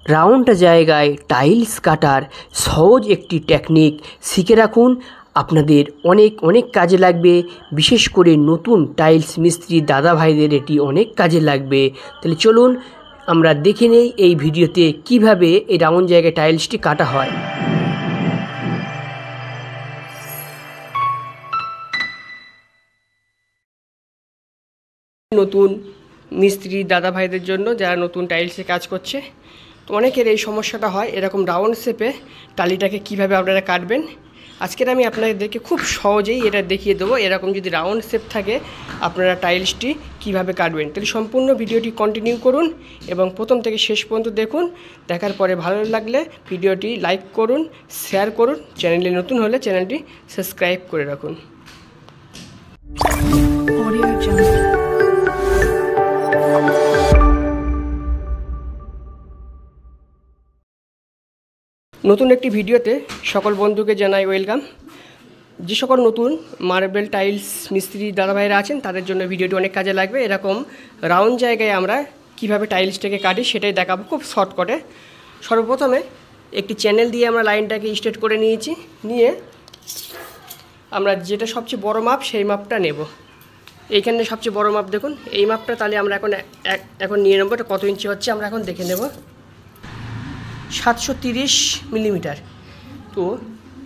Round জায়গায় tiles কাটার সহজ একটি টেকনিক শিখে রাখুন। আপনাদের অনেক অনেক কাজে লাগবে, বিশেষ করে নতুন টাইলস মিস্ত্রি দাদা ভাইদের এটি অনেক কাজে লাগবে। তাহলে চলুন আমরা দেখে নেই এই ভিডিওতে কিভাবে এই রাউন্ড জায়গায় টাইলসটি কাটা হয়। নতুন মিস্ত্রি দাদা ভাইদের জন্য যারা নতুন টাইলসে কাজ করছে, তো অনেকের এই সমস্যাটা হয়। এরকম রাউন্ড শেপে টালিটাকে কিভাবে আপনারা কাটবেন, আজকের আমি আপনাদেরকে খুব সহজেই এটা দেখিয়ে দেবো। এরকম যদি রাউন্ড শেপ থাকে আপনারা টাইলসটি কিভাবে কাটবেন। তাহলে সম্পূর্ণ ভিডিওটি কন্টিনিউ করুন এবং প্রথম থেকে শেষ পর্যন্ত দেখুন। দেখার পরে ভালো লাগলে ভিডিওটি লাইক করুন, শেয়ার করুন। চ্যানেলে নতুন হলে চ্যানেলটি সাবস্ক্রাইব করে রাখুন। নতুন একটি ভিডিওতে সকল বন্ধুকে জানাই ওয়েলকাম। যে সকল নতুন মার্বেল টাইলস মিস্ত্রি দাদাভাইরা আছেন তাদের জন্য ভিডিওটি অনেক কাজে লাগবে। এরকম রাউন্ড জায়গায় আমরা কিভাবে টাইলসটাকে কাটি সেটাই দেখাবো খুব শর্টকাটে। সর্বপ্রথমে একটি চ্যানেল দিয়ে আমরা লাইনটাকে স্ট্রেট করে নিয়েছি, নিয়ে আমরা যেটা সবচেয়ে বড় মাপ সেই মাপটা নেব। এইখানে সবচেয়ে বড় মাপ দেখুন, এই মাপটা তাহলে আমরা এখন নিয়ে নেবো। এটা কত ইঞ্চি হচ্ছে আমরা এখন দেখে নেব। 730 মিলিমিটার। তো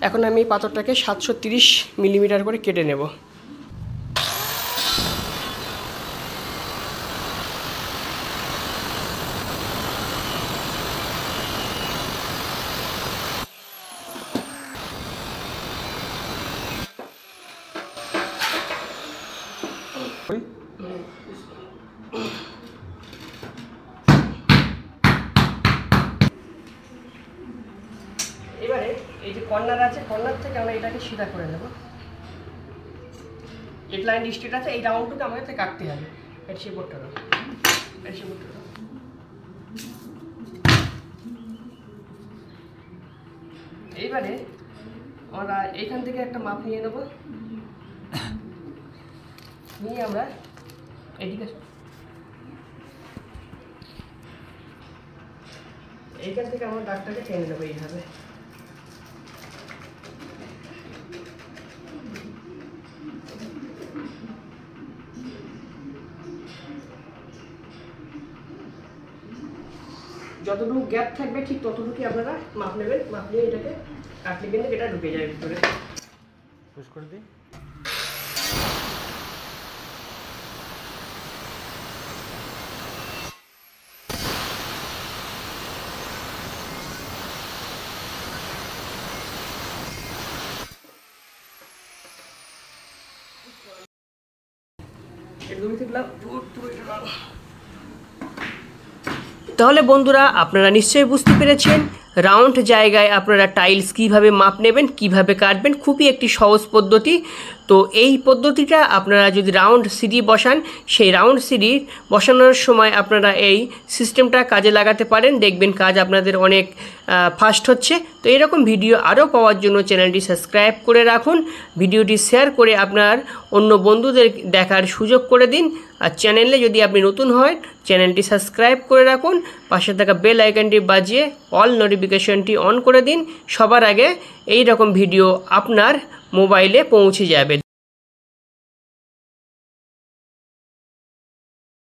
এখন আমি এই পাথরটাকে 730 মিলিমিটার করে কেটে নেব। এবারে এই যে কর্নার আছে, কর্নার থেকে আমরা এটাকে সিধা করে নেব। এক লাইন স্ট্রেট আছে, এই রাউন্ডটুকু আমাদের কাটতে হবে। এটা সেই বোর্ডটা দাও, এটা সেই বোর্ডটা দাও। এইবারে আমরা এইখান থেকে একটা মাপ নিয়ে নেব, নিয়ে আমরা এইদিকে এইখান থেকে আমরা দাগটাকে টেনে নেবো এইভাবে। যতটুকু গ্যাপ থাকবে ঠিক ততটুকুই আপনারা মাপ নেবেন। মাপ নিয়ে এটাকে কাটলে কিন্তু এটা ঢুকে যায় ভিতরে। পুশ করে দিই। তাহলে বন্ধুরা আপনারা নিশ্চয়ই বুঝতে পেরেছেন রাউন্ড জায়গায় আপনারা টাইলস কিভাবে মাপ নেবেন, কিভাবে কাটবেন। খুবই একটি সহজ পদ্ধতি। তো এই পদ্ধতিটা আপনারা যদি রাউন্ড সিঁড়ি বসান, সেই রাউন্ড সিঁড়ি বসানোর সময় আপনারা এই সিস্টেমটা কাজে লাগাতে পারেন, দেখবেন কাজ আপনাদের অনেক ফাস্ট হচ্ছে। তো এরকম ভিডিও আরও পাওয়ার জন্য চ্যানেলটি সাবস্ক্রাইব করে রাখুন, ভিডিওটি শেয়ার করে আপনার অন্য বন্ধুদের দেখার সুযোগ করে দিন। আর চ্যানেলে যদি আপনি নতুন হয় চ্যানেলটি সাবস্ক্রাইব করে রাখুন, পাশে থাকা বেল আইকনটি বাজিয়ে অল নোটিফিকেশনটি অন করে দিন। সবার আগে এই রকম ভিডিও আপনার মোবাইলে পৌঁছে যাবে।